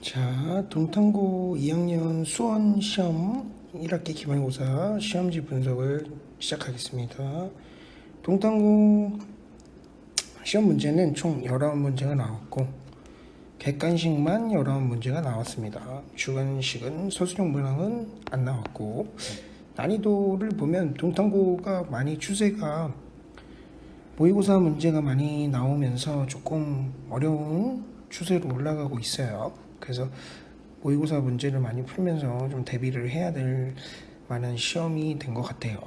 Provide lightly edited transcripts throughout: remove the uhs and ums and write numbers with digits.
자, 동탄고 2학년 수원 시험 1학기 기말고사 시험지 분석을 시작하겠습니다. 동탄고 시험 문제는 총 19문제가 나왔고 객관식만 19문제가 나왔습니다. 주관식은 서술형 문항은 안 나왔고 난이도를 보면 동탄고가 많이 추세가 모의고사 문제가 많이 나오면서 조금 어려운 추세로 올라가고 있어요. 그래서 모의고사 문제를 많이 풀면서 좀 대비를 해야 될 만한 시험이 된 것 같아요.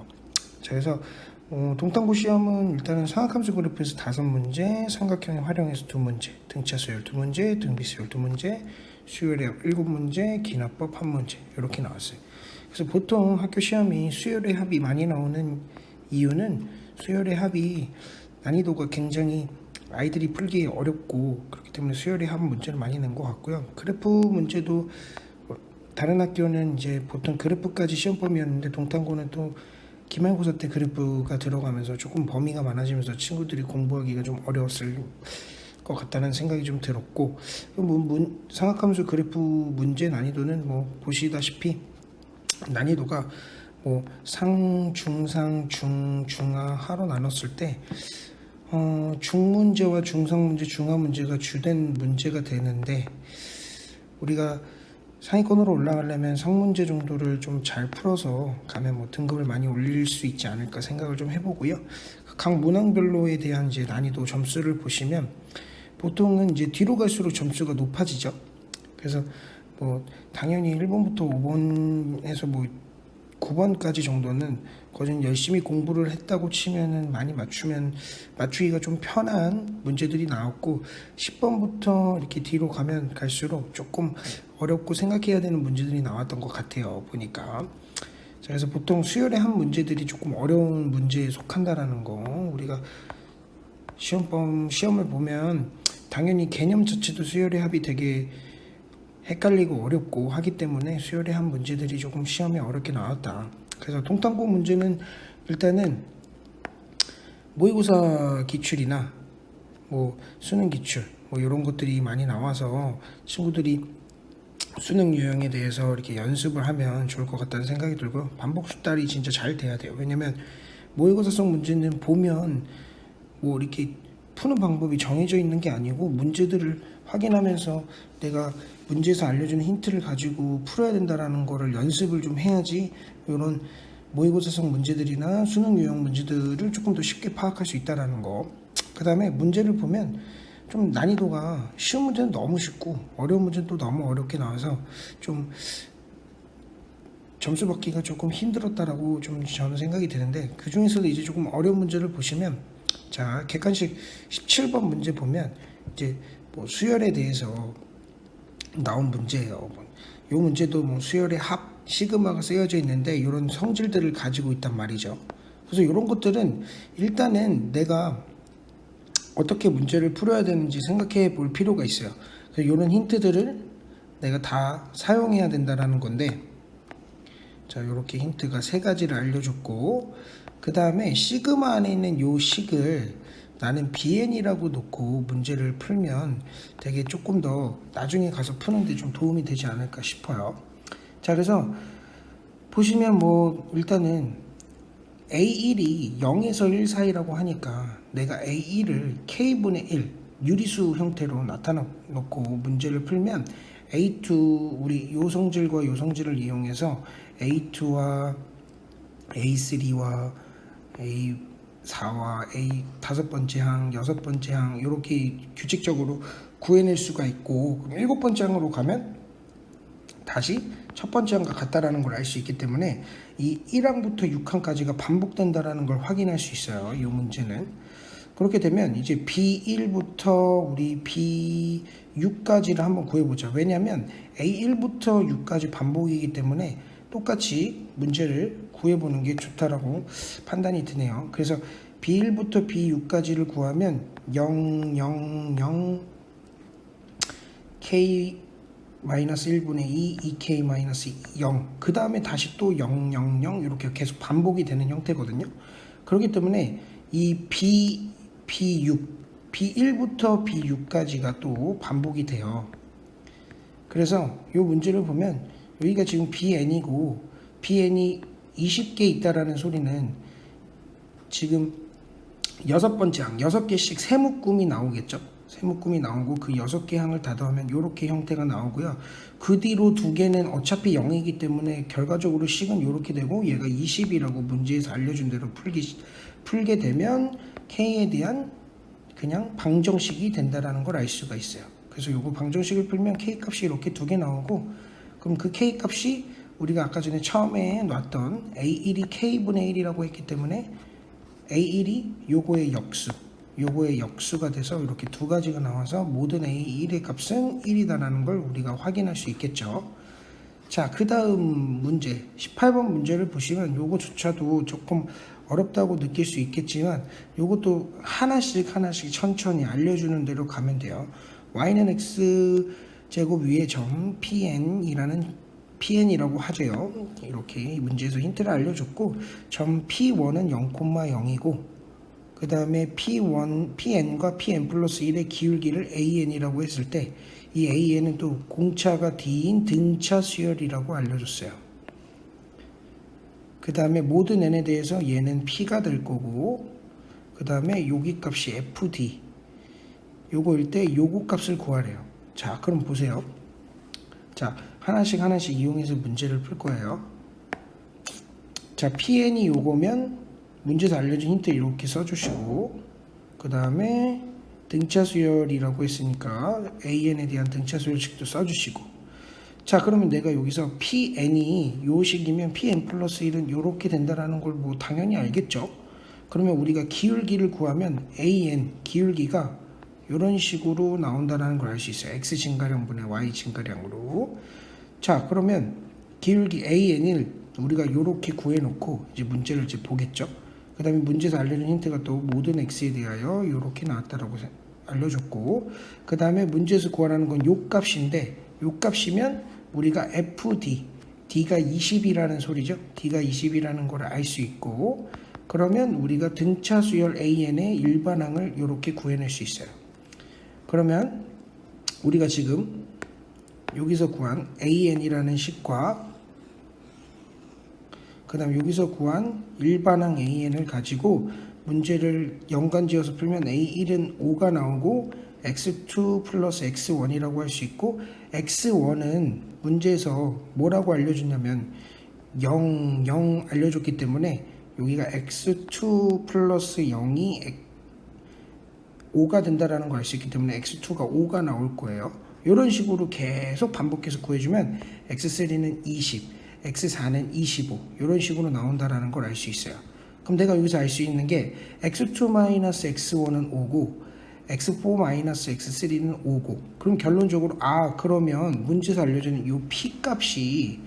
자, 그래서 동탄고 시험은 일단은 상악함수 그래프에서 5문제, 삼각형의 활용에서 2문제, 등차 수열 2문제, 등비 수열 2문제, 수열의 7문제, 기납법 1문제 이렇게 나왔어요. 그래서 보통 학교 시험이 수열의 합이 많이 나오는 이유는 수열의 합이 난이도가 굉장히 아이들이 풀기 어렵고 그렇기 때문에 수열의 합 문제를 많이 낸 것 같고요. 그래프 문제도 다른 학교는 이제 보통 그래프까지 시험범위였는데 동탄고는 또 기말고사 때 그래프가 들어가면서 조금 범위가 많아지면서 친구들이 공부하기가 좀 어려웠을 것 같다는 생각이 좀 들었고, 상악함수 그래프 문제 난이도는 보시다시피 난이도가 상, 중상, 중, 중하, 하로 나눴을 때 중문제와 중상문제, 중하문제가 주된 문제가 되는데 우리가 상위권으로 올라가려면 상문제 정도를 좀 잘 풀어서 가면 등급을 많이 올릴 수 있지 않을까 생각을 좀 해보고요. 각 문항별로에 대한 이제 난이도 점수를 보시면 보통은 이제 뒤로 갈수록 점수가 높아지죠. 그래서 당연히 1번부터 5번에서 9번까지 정도는 거진 열심히 공부를 했다고 치면은 많이 맞추기가 좀 편한 문제들이 나왔고 10번부터 이렇게 뒤로 가면 갈수록 조금 어렵고 생각해야 되는 문제들이 나왔던 것 같아요, 보니까. 자, 그래서 보통 수열의 한 문제들이 조금 어려운 문제에 속한다라는 거, 우리가 시험을 보면 당연히 개념 자체도 수열의 합이 되게 헷갈리고 어렵고 하기 때문에 수열의 한 문제들이 조금 시험에 어렵게 나왔다. 그래서 동탄고 문제는 일단은 모의고사 기출이나 수능 기출 이런 것들이 많이 나와서 친구들이 수능 유형에 대해서 이렇게 연습을 하면 좋을 것 같다는 생각이 들고요. 반복 수달이 진짜 잘 돼야 돼요. 왜냐면 모의고사성 문제는 보면 이렇게 푸는 방법이 정해져 있는 게 아니고 문제들을 확인하면서 내가 문제에서 알려주는 힌트를 가지고 풀어야 된다라는 거를 연습을 좀 해야지 이런 모의고사성 문제들이나 수능 유형 문제들을 조금 더 쉽게 파악할 수 있다라는 거. 그 다음에 문제를 보면 좀 난이도가 쉬운 문제는 너무 쉽고 어려운 문제는 또 너무 어렵게 나와서 좀 점수 받기가 조금 힘들었다라고 좀 저는 생각이 드는데, 그 중에서도 이제 조금 어려운 문제를 보시면, 자, 객관식 17번 문제 보면 이제 수열에 대해서 나온 문제예요. 이 문제도 수열의 합, 시그마가 쓰여져 있는데 이런 성질들을 가지고 있단 말이죠. 그래서 이런 것들은 일단은 내가 어떻게 문제를 풀어야 되는지 생각해 볼 필요가 있어요. 그래서 이런 힌트들을 내가 다 사용해야 된다라는 건데, 자, 이렇게 힌트가 3가지를 알려줬고, 그 다음에 시그마 안에 있는 요 식을 나는 bn이라고 놓고 문제를 풀면 되게 조금 더 나중에 가서 푸는데 좀 도움이 되지 않을까 싶어요. 자, 그래서 보시면 일단은 A1이 0에서 1 사이라고 하니까 내가 A1을 K분의 1 유리수 형태로 나타나 놓고 문제를 풀면 A2 우리 요 성질과 요 성질을 이용해서 A2와 A3와 A4와 A 5번째 항, 6번째 항 이렇게 규칙적으로 구해낼 수가 있고, 그럼 7번째 항으로 가면 다시 첫 번째 항과 같다라는 걸 알 수 있기 때문에 이 1항부터 6항까지가 반복된다라는 걸 확인할 수 있어요. 이 문제는. 그렇게 되면 이제 B1부터 우리 B6까지를 한번 구해보자. 왜냐하면 A1부터 6까지 반복이기 때문에 똑같이 문제를 구해보는 게 좋다라고 판단이 드네요. 그래서 B1부터 B6까지를 구하면 0, 0, 0, K 마이너스 1분의 2, 2K 마이너스 0, 그 다음에 다시 또 0, 0, 0 이렇게 계속 반복이 되는 형태거든요. 그렇기 때문에 이 B6, B1부터 B6까지가 또 반복이 돼요. 그래서 이 문제를 보면 여기가 지금 bn이고 bn이 20개 있다라는 소리는 지금 6번째 항 6개씩 세묶음이 나오겠죠. 세묶음이 나오고 그 6개 항을 다 더하면 이렇게 형태가 나오고요. 그 뒤로 2개는 어차피 0이기 때문에 결과적으로 식은 이렇게 되고 얘가 20이라고 문제에서 알려준 대로 풀게 되면 k에 대한 그냥 방정식이 된다라는 걸 알 수가 있어요. 그래서 요거 방정식을 풀면 k 값이 이렇게 2개 나오고, 그럼 그 k 값이 우리가 아까 전에 처음에 놨던 a1이 k분의 1이라고 했기 때문에 a1이 요거의 역수가 돼서 이렇게 두 가지가 나와서 모든 a1의 값은 1이다라는 걸 우리가 확인할 수 있겠죠. 자, 그 다음 문제 18번 문제를 보시면 요거조차도 조금 어렵다고 느낄 수 있겠지만 요것도 하나씩 천천히 알려주는 대로 가면 돼요. y는 x제곱 위에 점 pn이라고 하죠. 이렇게 문제에서 힌트를 알려줬고, 점 p1은 0,0이고 그 다음에 pn과 pn 플러스 1의 기울기를 an이라고 했을 때 이 an은 또 공차가 d인 등차 수열이라고 알려줬어요. 그 다음에 모든 n에 대해서 얘는 p가 될 거고, 그 다음에 여기 값이 fd, 요거일 때 요거 값을 구하래요. 자, 그럼 보세요. 자, 하나씩 이용해서 문제를 풀 거예요. 자, pn이 요거면 문제에서 알려준 힌트 이렇게 써주시고, 그 다음에 등차 수열이라고 했으니까 an에 대한 등차 수열식도 써주시고, 자, 그러면 내가 여기서 pn이 요 식이면 pn 플러스 1은 요렇게 된다라는 걸 뭐 당연히 알겠죠. 그러면 우리가 기울기를 구하면 an 기울기가 이런 식으로 나온다는 걸 알 수 있어요. x 증가량분의 y 증가량으로. 자, 그러면 기울기 an을 우리가 이렇게 구해놓고 이제 문제를 이제 보겠죠. 그 다음에 문제에서 알려준 힌트가 또 모든 x에 대하여 이렇게 나왔다라고 알려줬고, 그 다음에 문제에서 구하라는 건 요 값인데, 요 값이면 우리가 fd, d가 20이라는 소리죠. d가 20이라는 걸 알 수 있고, 그러면 우리가 등차 수열 an의 일반항을 이렇게 구해낼 수 있어요. 그러면 우리가 지금 여기서 구한 an이라는 식과 그 다음 여기서 구한 일반항 an을 가지고 문제를 연관지어서 풀면 a1은 5가 나오고 x2 플러스 x1이라고 할 수 있고, x1은 문제에서 뭐라고 알려줬냐면 0 알려줬기 때문에 여기가 x2 플러스 0이 5가 된다라는 걸 알 수 있기 때문에 x2가 5가 나올 거예요. 이런 식으로 계속 반복해서 구해주면 x3는 20, x4는 25 이런 식으로 나온다라는 걸 알 수 있어요. 그럼 내가 여기서 알 수 있는 게 x2-x1은 5고 x4-x3는 5고, 그럼 결론적으로 그러면 문제에서 알려주는 이 p 값이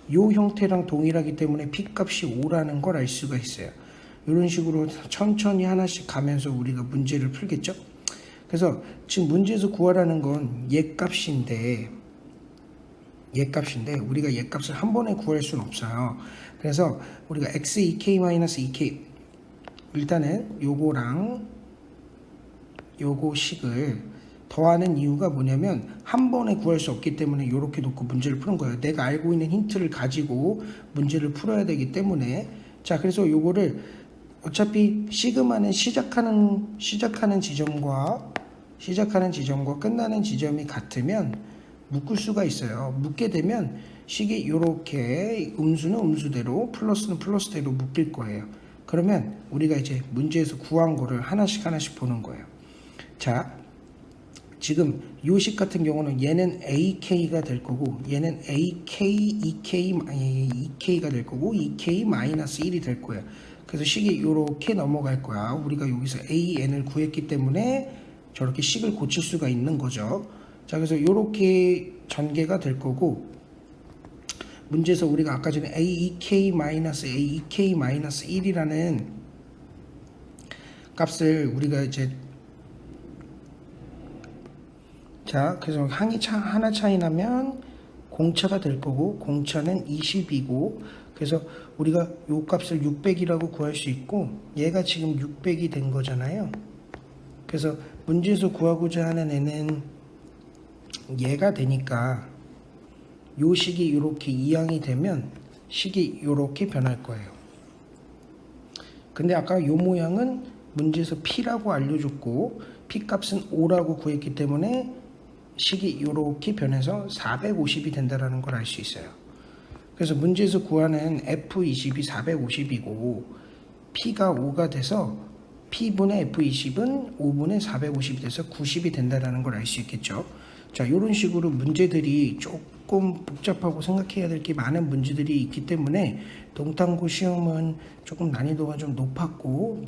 이 형태랑 동일하기 때문에 p 값이 5라는 걸 알 수가 있어요. 이런 식으로 천천히 하나씩 가면서 우리가 문제를 풀겠죠. 그래서 지금 문제에서 구하라는 건 얘값인데 우리가 얘값을 한 번에 구할 수는 없어요. 그래서 우리가 x2k-2k 일단은 요거랑 요거 식을 더하는 이유가 뭐냐면 한 번에 구할 수 없기 때문에 이렇게 놓고 문제를 푸는 거예요. 내가 알고 있는 힌트를 가지고 문제를 풀어야 되기 때문에. 자, 그래서 요거를 어차피 시그마는 시작하는 지점과 끝나는 지점이 같으면 묶을 수가 있어요. 묶게 되면 식이 이렇게 음수는 음수대로 플러스는 플러스대로 묶일 거예요. 그러면 우리가 이제 문제에서 구한 거를 하나씩 보는 거예요. 자, 지금 요 식 같은 경우는 얘는 ak가 될 거고 얘는 ak, 2k가 될 거고 2k-1이 될 거예요. 그래서 식이 이렇게 넘어갈 거야. 우리가 여기서 an을 구했기 때문에 저렇게 식을 고칠 수가 있는 거죠. 자, 그래서 이렇게 전개가 될 거고, 문제에서 우리가 아까 전에 aek-1이라는 값을 우리가 이제, 자, 그래서 항이 하나 차이 나면 공차가 될 거고, 공차는 20이고, 그래서 우리가 요 값을 600이라고 구할 수 있고, 얘가 지금 600이 된 거잖아요. 그래서 문제에서 구하고자 하는 애는 얘가 되니까 요 식이 이렇게 이항이 되면 식이 이렇게 변할 거예요. 근데 아까 요 모양은 문제에서 P라고 알려줬고 P값은 5라고 구했기 때문에 식이 이렇게 변해서 450이 된다는 걸 알 수 있어요. 그래서 문제에서 구하는 F20이 450이고 P가 5가 돼서 P분의 F20은 5분의 450이 돼서 90이 된다는 걸 알 수 있겠죠. 자, 이런 식으로 문제들이 조금 복잡하고 생각해야 될 게 많은 문제들이 있기 때문에 동탄고 시험은 조금 난이도가 좀 높았고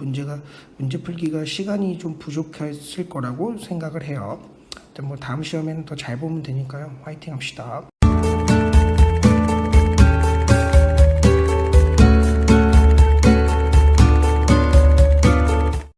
문제 풀기가 시간이 좀 부족했을 거라고 생각을 해요. 뭐 다음 시험에는 더 잘 보면 되니까요. 화이팅 합시다.